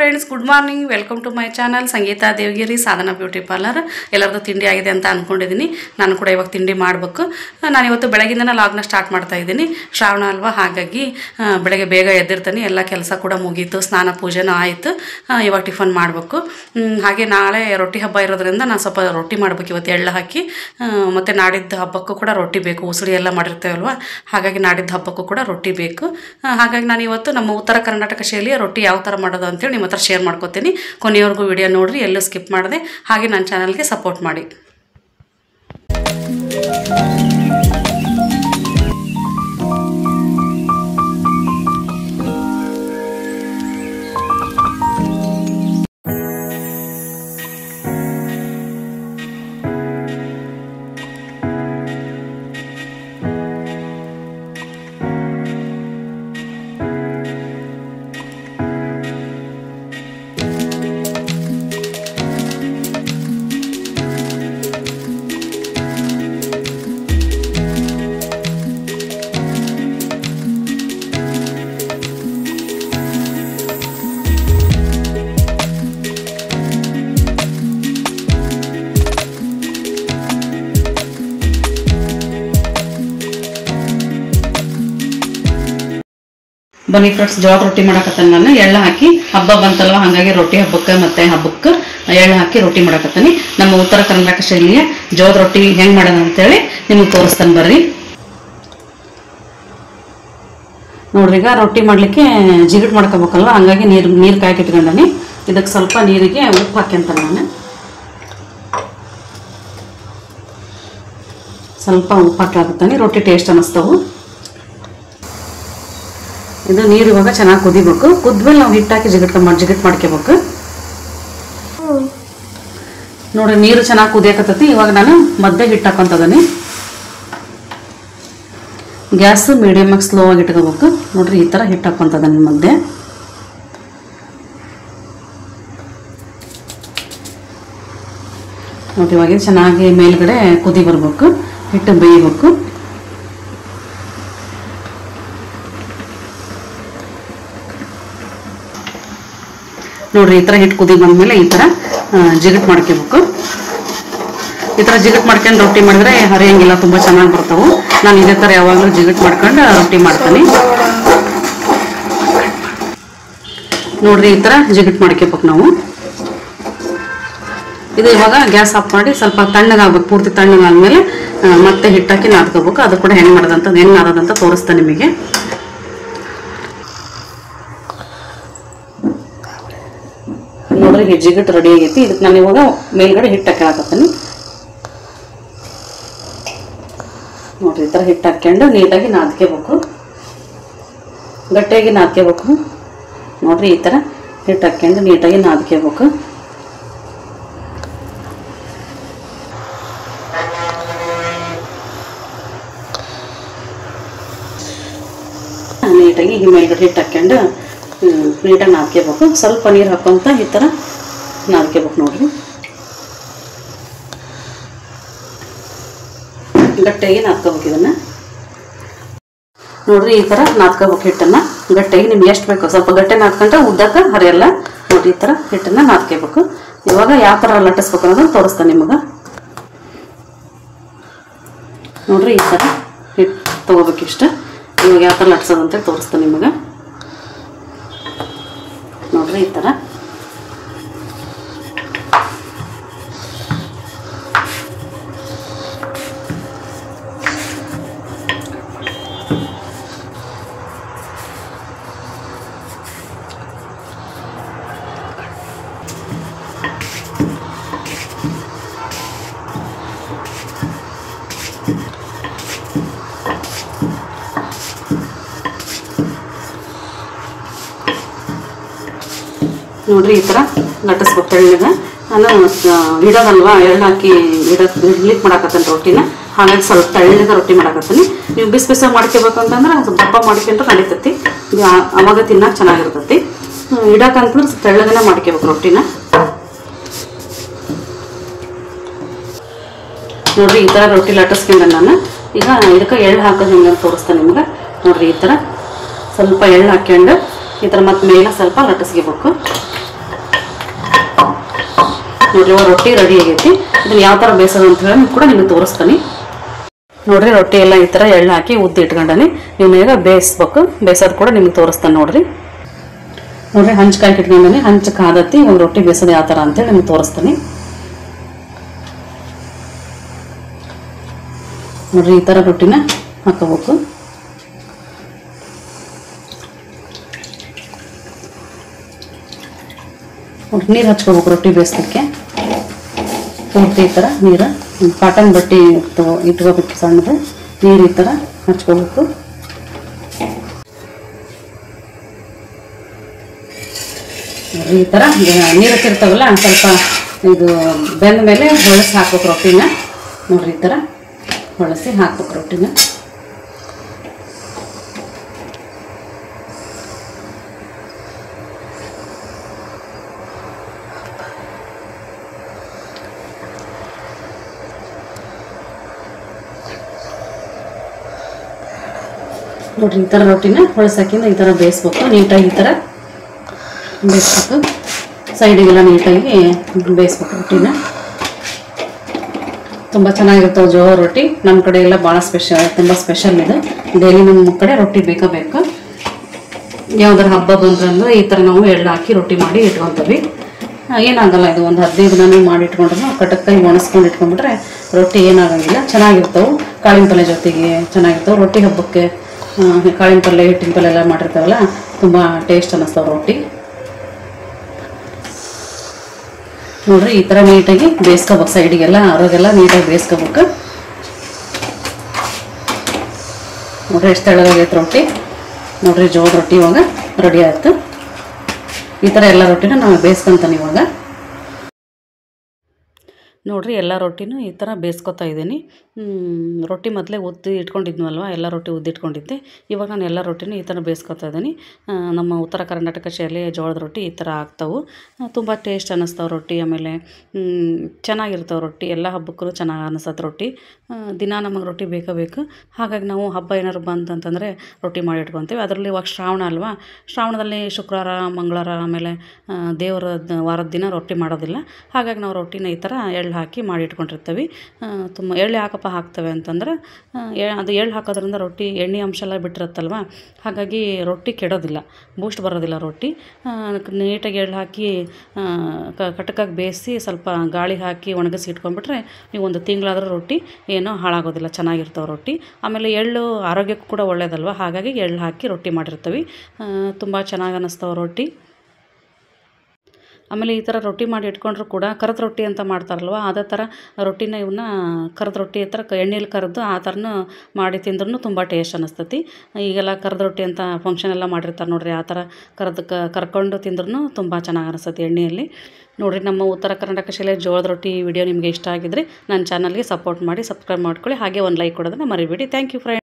Friends, good morning. Welcome to my channel Sangeeta Devagiri Sadhana beauty parlour. ಎಲ್ಲರದ್ದು ತಿಂಡಿ ಆಗಿದೆ ಅಂತ ಅಂದ್ಕೊಂಡಿದ್ದೀನಿ. ನಾನು ಕೂಡ ಇವಾಗ ತಿಂಡಿ ಮಾಡಬೇಕು. ನಾನು ಇವತ್ತು ಬೆಳಗಿಂದನೇ ಲಾಗ್ನ ಸ್ಟಾರ್ಟ್ ಮಾಡ್ತಾ ಇದ್ದೀನಿ. ಶ್ರಾವಣ ಅಲ್ವಾ, ಹಾಗಾಗಿ ಬೆಳಗ್ಗೆ ಬೇಗ ಎದ್ದಿರ್ತೀನಿ. ಎಲ್ಲ ಕೆಲಸ ಕೂಡ ಮುಗೀತು, ಸ್ನಾನ ಪೂಜೆನೂ ಆಯಿತು. ಇವಾಗ ಟಿಫನ್ ಮಾಡಬೇಕು. ಹಾಗೆ ನಾಳೆ ರೊಟ್ಟಿ ಹಬ್ಬ ಇರೋದ್ರಿಂದ ನಾನು ಸ್ವಲ್ಪ ರೊಟ್ಟಿ ಮಾಡಬೇಕು ಇವತ್ತು, ಎಳ್ಳು ಹಾಕಿ. ಮತ್ತು ನಾಡಿದ್ದು ಹಬ್ಬಕ್ಕೂ ಕೂಡ ರೊಟ್ಟಿ ಬೇಕು. ಉಸುಳಿ ಎಲ್ಲ ಮಾಡಿರ್ತೇವಲ್ವ, ಹಾಗಾಗಿ ನಾಡಿದ್ದು ಹಬ್ಬಕ್ಕೂ ಕೂಡ ರೊಟ್ಟಿ ಬೇಕು. ಹಾಗಾಗಿ ನಾನು ಇವತ್ತು ನಮ್ಮ ಉತ್ತರ ಕರ್ನಾಟಕ ಶೈಲಿಯ ರೊಟ್ಟಿ ಯಾವ ಥರ ಮಾಡೋದು ಅಂತೇಳಿ ನಿಮ್ಮ ಹತ್ರ ಶೇರ್ ಮಾಡ್ಕೋತೀನಿ. ಕೊನೆಯವರೆಗೂ ವಿಡಿಯೋ ನೋಡ್ರಿ, ಎಲ್ಲೂ ಸ್ಕಿಪ್ ಮಾಡದೆ. ಹಾಗೆ ನನ್ನ ಚಾನಲ್ಗೆ ಸಪೋರ್ಟ್ ಮಾಡಿ. ಬನ್ನಿ ಫ್ರೆಂಡ್ಸ್, ಜೋಳದ ರೊಟ್ಟಿ ಮಾಡಕತ್ತಾನೆ. ನಾನು ಎಳ್ಳು ಹಾಕಿ, ಹಬ್ಬ ಬಂತಲ್ವ, ಹಾಗಾಗಿ ರೊಟ್ಟಿ ಹಬ್ಬಕ್ಕೆ ಮತ್ತು ಹಬ್ಬಕ್ಕೆ ಎಳ್ಳು ಹಾಕಿ ರೊಟ್ಟಿ ಮಾಡಕತ್ತಾನೆ. ನಮ್ಮ ಉತ್ತರ ಕರ್ನಾಟಕ ಶೈಲಿಯ ಜೋಳದ ರೊಟ್ಟಿ ಹೆಂಗೆ ಮಾಡೋದು ಅಂತೇಳಿ ನಿಮಗೆ ತೋರಿಸ್ತಾನೆ ಬರ್ರಿ. ನೋಡ್ರಿ, ಈಗ ರೊಟ್ಟಿ ಮಾಡಲಿಕ್ಕೆ ಜಿಗಿಟ್ ಮಾಡ್ಕೋಬೇಕಲ್ವ, ಹಂಗಾಗಿ ನೀರು ಕಾಯಕ್ಕೆ ಇಟ್ಕೊಂಡಾನೆ. ಇದಕ್ಕೆ ಸ್ವಲ್ಪ ನೀರಿಗೆ ಉಪ್ಪು ಹಾಕ್ಯಂತಾನೆ. ನಾನು ಸ್ವಲ್ಪ ಉಪ್ಪು ಹಾಕಿ ರೊಟ್ಟಿ ಟೇಸ್ಟ್ ಅನ್ನಿಸ್ತವು. ಇದು ನೀರು ಇವಾಗ ಚೆನ್ನಾಗಿ ಕುದಿಬೇಕು. ಕುದ್ಮೇಲೆ ನಾವು ಹಿಟ್ಟಾಕಿ ಜಿಗಿಟ್ ಮಾಡ್ಕೋಬೇಕು. ನೋಡ್ರಿ, ನೀರು ಚೆನ್ನಾಗಿ ಕುದಿಯಕತ್ತೈತಿ. ಇವಾಗ ನಾನು ಮಧ್ಯೆ ಹಿಟ್ಟು ಹಾಕೊಂತದನಿ. ಗ್ಯಾಸ್ ಮೀಡಿಯಮ್ ಆಗಿ ಸ್ಲೋ ಆಗಿ ಇಟ್ಕೋಬೇಕು. ನೋಡ್ರಿ, ಈ ಥರ ಹಿಟ್ಟು ಹಾಕೊಂತದನಿ ಮಧ್ಯೆ. ನೋಡ್ರಿ, ಇವಾಗ ಚೆನ್ನಾಗಿ ಮೇಲ್ಗಡೆ ಕುದಿ ಬರ್ಬೇಕು, ಹಿಟ್ಟು ಬೇಯಬೇಕು. ನೋಡ್ರಿ, ಈ ಥರ ಹಿಟ್ಟು ಕುದಿ ಬಂದಮೇಲೆ ಈ ಥರ ಜಿಗಿಟ್ ಮಾಡ್ಕೋಬೇಕು. ಈ ಥರ ಜಿಗಿಟ್ ಮಾಡ್ಕೊಂಡು ರೊಟ್ಟಿ ಮಾಡಿದ್ರೆ ಹರಿಯಂಗಿಲ್ಲ, ತುಂಬ ಚೆನ್ನಾಗಿ ಬರ್ತಾವೆ. ನಾನು ಇದೇ ಥರ ಯಾವಾಗಲೂ ಜಿಗಿಟ್ ಮಾಡ್ಕೊಂಡು ರೊಟ್ಟಿ ಮಾಡ್ತೀನಿ. ನೋಡ್ರಿ, ಈ ಥರ ಜಿಗಿಟ್ ಮಾಡ್ಕೋಬೇಕು ನಾವು. ಇದು ಇವಾಗ ಗ್ಯಾಸ್ ಆಫ್ ಮಾಡಿ ಸ್ವಲ್ಪ ತಣ್ಣಗಾಗ್ಬೇಕು. ಪೂರ್ತಿ ತಣ್ಣಗಾದ್ಮೇಲೆ ಮತ್ತೆ ಹಿಟ್ಟಾಕಿ ನಾದ್ಕೋಬೇಕು. ಅದು ಕೂಡ ಹೆಂಗೆ ನಾದೋದಂತ ತೋರಿಸ್ತಾ ನಿಮಗೆ. ನೋಡ್ರಿ, ಜಿಗಿಟ್ ರೆಡಿ ಆಗೈತಿ. ಇದಕ್ಕೆ ನಾನು ಇವಾಗ ಮೇಲ್ಗಡೆ ಹಿಟ್ಟು ಹಾಕತ್ತೀನಿ. ನೋಡ್ರಿ, ಈ ಥರ ಹಿಟ್ಟು ಹಾಕ್ಕೊಂಡು ನೀಟಾಗಿ ನಾದ್ಕೋಬೇಕು, ಗಟ್ಟಿಯಾಗಿ ನಾದ್ಕೋಬೇಕು. ನೋಡ್ರಿ, ಈ ಥರ ಹಿಟ್ಟು ಹಾಕ್ಕೊಂಡು ನೀಟಾಗಿ ನಾದ್ಕೋಬೇಕು. ನೀಟಾಗಿ ಮೇಲ್ಗಡೆ ಹಿಟ್ಟು ಹಾಕ್ಕೊಂಡು ನೀಟಾಗಿ ನಾದ್ಕೋಬೇಕು. ಸ್ವಲ್ಪ ನೀರು ಹಾಕೊಂತ ಈ ಥರ ನಾದ್ಕೋಬೇಕು. ನೋಡ್ರಿ, ಗಟ್ಟಿಯಾಗಿ ನಾದ್ಕೋಬೇಕು ಇದನ್ನು. ನೋಡ್ರಿ, ಈ ಥರ ನಾದ್ಕೋಬೇಕು ಹಿಟ್ಟನ್ನು ಗಟ್ಟಿಯಾಗಿ. ನಿಮ್ಗೆ ಎಷ್ಟು ಬೇಕು ಸ್ವಲ್ಪ ಗಟ್ಟಿ ನಾದ್ಕೊಂಡ್ರೆ ಉದ್ದಕ್ಕೆ ಹರಿಯಲ್ಲ. ನೋಡ್ರಿ, ಈ ಥರ ಹಿಟ್ಟನ್ನು ನಾದ್ಕೋಬೇಕು. ಇವಾಗ ಯಾವ ಥರ ಲಟ್ಟಿಸ್ಬೇಕು ಅನ್ನೋದನ್ನು ತೋರಿಸ್ತಾನೆ ನಿಮಗೆ. ನೋಡ್ರಿ, ಈ ಥರ ಹಿಟ್ಟು ತೊಗೋಬೇಕು ಇಷ್ಟ. ಇವಾಗ ಯಾವ ಥರ ಲಟ್ಸೋದು ಅಂತೇಳಿ ತೋರಿಸ್ತಾನೆ ನಿಮಗೆ. ನೋಡ್ರಿ, ಈ ಥರ ನೋಡ್ರಿ, ಈ ಥರ ಲಟ್ಟಿಸ್ಬೇಕು ತೆಳ್ಳಗೆ. ನಾನು ಇಡೋದಲ್ವಾ, ಎಳ್ಳು ಹಾಕಿ ಇಡ್ಲಿಕ್ಕೆ ಮಾಡಾಕತ್ತೇನೆ ರೊಟ್ಟಿನ. ಹಾಗಾಗಿ ಸ್ವಲ್ಪ ತೆಳ್ಳಗೆ ರೊಟ್ಟಿ ಮಾಡಾಕತ್ತೀನಿ. ನೀವು ಬಿಸಿ ಮಾಡ್ಕೋಬೇಕು ಅಂತಂದ್ರೆ ದಪ್ಪ ಮಾಡ್ಕೊಂಡ್ರೆ ನಡೀತೈತಿ. ಅವಾಗ ತಿನ್ನಕ್ಕೆ ಚೆನ್ನಾಗಿರ್ತೈತಿ. ಇಡಕ್ಕಂತಂದ್ರೆ ತೆಳ್ಳಗನೆ ಮಾಡ್ಕೋಬೇಕು ರೊಟ್ಟಿನ. ನೋಡ್ರಿ ಈ ತರ ರೊಟ್ಟಿ ಲಟ್ಟಿಸ್ಕೊಂಡೆ ನಾನು. ಈಗ ಇದಕ್ಕೆ ಎಳ್ಳು ಹಾಕೋದು ಹೆಂಗೆ ಅಂತ ತೋರಿಸ್ತೀನಿ ನಿಮಗೆ. ನೋಡ್ರಿ ಈ ತರ ಸ್ವಲ್ಪ ಎಳ್ಳು ಹಾಕ್ಕೊಂಡು ಈ ತರ ಮತ್ತೆ ಮೇಲೆ ಸ್ವಲ್ಪ ಲಟ್ಟಿಸ್ಕೋಬೇಕು. ನೋಡ್ರಿ ಇವಾಗ ರೊಟ್ಟಿ ರೆಡಿ ಆಗೈತಿ. ಇದನ್ನು ಯಾವ ಥರ ಬೇಯಿಸೋದು ಅಂತ ಹೇಳಿ ಕೂಡ ನಿಮಗೆ ತೋರಿಸ್ತೀನಿ. ನೋಡ್ರಿ ರೊಟ್ಟಿ ಎಲ್ಲ ಈ ಥರ ಎಳ್ಳು ಹಾಕಿ ಉದ್ದಿ ಇಟ್ಕೊಂಡನಿ. ಇವನ್ನ ಈಗ ಬೇಯಿಸ್ಬೇಕು. ಬೇಯಿಸೋದು ಕೂಡ ನಿಮ್ಗೆ ತೋರಿಸ್ತಾನೆ ನೋಡ್ರಿ. ನೋಡ್ರಿ ಹಂಚ್ಕಾಯಿ ಇಟ್ಕೊಂಡನಿ. ಹಂಚು ಕಾದತ್ತಿ ಇವಾಗ ರೊಟ್ಟಿ ಬೇಯಿಸೋದು ಯಾವ ಥರ ಅಂತೇಳಿ ನಿಮ್ಗೆ ತೋರಿಸ್ತೀನಿ. ನೋಡ್ರಿ ಈ ಥರ ರೊಟ್ಟಿನ ಹಾಕೋಬೇಕು. ನೋಡ್ರಿ ನೀರು ಹಚ್ಕೋಬೇಕು ರೊಟ್ಟಿ ಬೇಯಿಸ್ಲಿಕ್ಕೆ. ಪೂರ್ತಿ ಈ ಥರ ನೀರು ಕಾಟನ್ ಬಟ್ಟೆ ಇಟ್ಕೋಬೇಕು ಸಣ್ಣದು. ನೀರು ಈ ಥರ ಹಚ್ಕೋಬೇಕು. ಈ ಥರ ನೀರು ಹಚ್ಚಿರ್ತಾವಲ್ಲ ಸ್ವಲ್ಪ ಇದು ಬೆಂದ ಮೇಲೆ ಹೊಳಸಿ ಹಾಕ್ಬೇಕು ರೊಟ್ಟಿನ. ನೋಡ್ರಿ ಈ ಥರ ಹೊಳಸಿ ಹಾಕ್ಬೇಕು ರೊಟ್ಟಿನ. ನೋಡ್ರಿ ಈ ಥರ ರೊಟ್ಟಿನ ಹೊಳಸಾಕಿಂದ ಈ ಥರ ಬೇಯಿಸ್ಬೇಕು. ನೀಟಾಗಿ ಈ ಥರ ಬೇಯಿಸ್ಬೇಕು. ಸೈಡಿಗೆಲ್ಲ ನೀಟಾಗಿ ಬೇಯಿಸ್ಬೇಕು ರೊಟ್ಟಿನ. ತುಂಬ ಚೆನ್ನಾಗಿರ್ತಾವೆ ಜೋಳ ರೊಟ್ಟಿ. ನಮ್ಮ ಕಡೆ ಎಲ್ಲ ಭಾಳ ತುಂಬ ಸ್ಪೆಷಲ್ ಇದು. ಡೈಲಿ ನಮ್ಮ ಕಡೆ ರೊಟ್ಟಿ ಬೇಕು. ಯಾವ್ದಾರ ಹಬ್ಬ ಬಂದ್ರಂದ್ರೆ ಈ ಥರ ನಾವು ಎಳ್ಳು ಹಾಕಿ ರೊಟ್ಟಿ ಮಾಡಿ ಇಟ್ಕೊತೀವಿ. ಏನಾಗಲ್ಲ, ಇದು ಒಂದು 15 ದಿನ ಮಾಡಿ ಇಟ್ಕೊಂಡ್ರೆ ಕಟಕ್ಕಾಯಿ ಒಣಸ್ಕೊಂಡು ಇಟ್ಕೊಂಡ್ಬಿಟ್ರೆ ರೊಟ್ಟಿ ಏನಾಗಂಗಿಲ್ಲ. ಚೆನ್ನಾಗಿರ್ತಾವೆ. ಕಾಳಿನ ಪಲ್ಯ ಜೊತೆಗೆ ಚೆನ್ನಾಗಿರ್ತಾವೆ. ರೊಟ್ಟಿ ಹಬ್ಬಕ್ಕೆ ಕಾಳಿನ ಪಲ್ಯ ಹಿಟ್ಟಿನ ಪಲ್ಯ ಎಲ್ಲ ಮಾಡಿರ್ತಾವಲ್ಲ ತುಂಬ ಟೇಸ್ಟ್ ಅನ್ನಿಸ್ತಾವೆ ರೊಟ್ಟಿ. ನೋಡ್ರಿ ಈ ಥರ ನೀಟಾಗಿ ಬೇಯಿಸ್ಕೋಬೇಕು. ಸೈಡಿಗೆಲ್ಲ ಹೊರಗೆಲ್ಲ ನೀಟಾಗಿ ಬೇಯಿಸ್ಕೋಬೇಕು. ನೋಡ್ರಿ ಎಷ್ಟು ತೆಳ್ಳಗಾಗೈತೆ ರೊಟ್ಟಿ. ನೋಡ್ರಿ ಜೋಳ ರೊಟ್ಟಿ ಇವಾಗ ರೆಡಿ ಆಯ್ತು. ಈ ಥರ ಎಲ್ಲ ರೊಟ್ಟಿನ ನಾವು ಬೇಯಿಸ್ಕೊಂತಾನೆ ಇವಾಗ. ನೋಡ್ರಿ ಎಲ್ಲ ರೊಟ್ಟಿನೂ ಈ ಥರ ಬೇಯಿಸ್ಕೊತಾ ಇದ್ದೀನಿ. ರೊಟ್ಟಿ ಮೊದಲೇ ಉದ್ದಿ ಇಟ್ಕೊಂಡಿದ್ನಲ್ವ, ಎಲ್ಲ ರೊಟ್ಟಿ ಉದ್ದಿ ಇಟ್ಕೊಂಡಿದ್ದೆ. ಇವಾಗ ನಾನು ಎಲ್ಲ ರೊಟ್ಟಿನೂ ಈ ಥರ ಬೇಯಿಸ್ಕೊತಾ ಇದ್ದೀನಿ. ನಮ್ಮ ಉತ್ತರ ಕರ್ನಾಟಕ ಶೈಲಿ ಜೋಳದ ರೊಟ್ಟಿ ಈ ಥರ ಆಗ್ತಾವೆ. ತುಂಬ ಟೇಸ್ಟ್ ಅನ್ನಿಸ್ತಾವೆ ರೊಟ್ಟಿ. ಆಮೇಲೆ ಚೆನ್ನಾಗಿರ್ತಾವೆ ರೊಟ್ಟಿ. ಎಲ್ಲ ಹಬ್ಬಕ್ಕೂ ಚೆನ್ನಾಗಿ ಅನ್ನಿಸ್ತದೆ ರೊಟ್ಟಿ. ದಿನ ನಮಗೆ ರೊಟ್ಟಿ ಬೇಕು. ಹಾಗಾಗಿ ನಾವು ಹಬ್ಬ ಏನಾದ್ರು ಬಂತಂತಂದರೆ ರೊಟ್ಟಿ ಮಾಡಿ ಇಟ್ಕೊತೀವಿ. ಅದರಲ್ಲಿ ಇವಾಗ ಶ್ರಾವಣ ಅಲ್ವಾ, ಶ್ರಾವಣದಲ್ಲಿ ಶುಕ್ರವಾರ ಮಂಗಳವಾರ ಆಮೇಲೆ ದೇವರ ವಾರದ ದಿನ ರೊಟ್ಟಿ ಮಾಡೋದಿಲ್ಲ. ಹಾಗಾಗಿ ನಾವು ರೊಟ್ಟಿನ ಈ ಥರ ಎಳ್ಳು ಹಾಕಿ ಮಾಡಿ ಇಟ್ಕೊಂಡಿರ್ತೀವಿ. ತುಂಬ ಎಳ್ಳು ಯಾಕಪ್ಪ ಹಾಕ್ತವೆ ಅಂತಂದ್ರೆ ಅದು ಎಳ್ಳು ಹಾಕೋದ್ರಿಂದ ರೊಟ್ಟಿ ಎಣ್ಣೆ ಅಂಶ ಎಲ್ಲ ಬಿಟ್ಟಿರುತ್ತಲ್ವ, ಹಾಗಾಗಿ ರೊಟ್ಟಿ ಕೆಡೋದಿಲ್ಲ, ಬೂಸ್ಟ್ ಬರೋದಿಲ್ಲ ರೊಟ್ಟಿ. ನೀಟಾಗಿ ಎಳ್ಳು ಹಾಕಿ ಕಟಕಾಗಿ ಬೇಯಿಸಿ ಸ್ವಲ್ಪ ಗಾಳಿ ಹಾಕಿ ಒಣಗಿಸಿ ಇಟ್ಕೊಂಡ್ಬಿಟ್ರೆ ನೀವು ಒಂದು ತಿಂಗಳಾದರೂ ರೊಟ್ಟಿ ಏನೋ ಹಾಳಾಗೋದಿಲ್ಲ, ಚೆನ್ನಾಗಿರ್ತಾವೆ ರೊಟ್ಟಿ. ಆಮೇಲೆ ಎಳ್ಳು ಆರೋಗ್ಯಕ್ಕೂ ಕೂಡ ಒಳ್ಳೆಯದಲ್ವ, ಹಾಗಾಗಿ ಎಳ್ಳು ಹಾಕಿ ರೊಟ್ಟಿ ಮಾಡಿರ್ತೀವಿ. ತುಂಬ ಚೆನ್ನಾಗಿ ಅನ್ನಿಸ್ತಾವೆ ರೊಟ್ಟಿ. ಆಮೇಲೆ ಈ ಥರ ರೊಟ್ಟಿ ಮಾಡಿ ಇಟ್ಕೊಂಡ್ರು ಕೂಡ ಕರದ ರೊಟ್ಟಿ ಅಂತ ಮಾಡ್ತಾರಲ್ವ, ಅದೇ ಥರ ರೊಟ್ಟಿನ ಇವನ್ನ ಕರದ ರೊಟ್ಟಿ ಥರ ಎಣ್ಣೆಲಿ ಕರೆದು ಆ ಥರನೂ ಮಾಡಿ ತಿಂದ್ರೂ ತುಂಬ ಟೇಸ್ಟ್ ಅನ್ನಿಸ್ತೈತಿ. ಈಗೆಲ್ಲ ಕರದ ರೊಟ್ಟಿ ಅಂತ ಫಂಕ್ಷನ್ ಎಲ್ಲ ಮಾಡಿರ್ತಾರೆ ನೋಡಿರಿ, ಆ ಥರ ಕರ್ಕೊಂಡು ತಿಂದ್ರೂ ತುಂಬ ಚೆನ್ನಾಗಿ ಅನಿಸ್ತೈತಿ ಎಣ್ಣೆಯಲ್ಲಿ. ನೋಡಿರಿ ನಮ್ಮ ಉತ್ತರ ಕರ್ನಾಟಕ ಶೈಲಿಯ ಜೋಳದ ರೊಟ್ಟಿ ವಿಡಿಯೋ ನಿಮಗೆ ಇಷ್ಟ ಆಗಿದ್ರೆ ನನ್ನ ಚಾನಲ್ಗೆ ಸಪೋರ್ಟ್ ಮಾಡಿ, ಸಬ್ಸ್ಕ್ರೈಬ್ ಮಾಡ್ಕೊಳ್ಳಿ. ಹಾಗೆ ಒಂದು ಲೈಕ್ ಕೊಡೋದನ್ನ ಮರಿಬೇಡಿ. Thank you friends.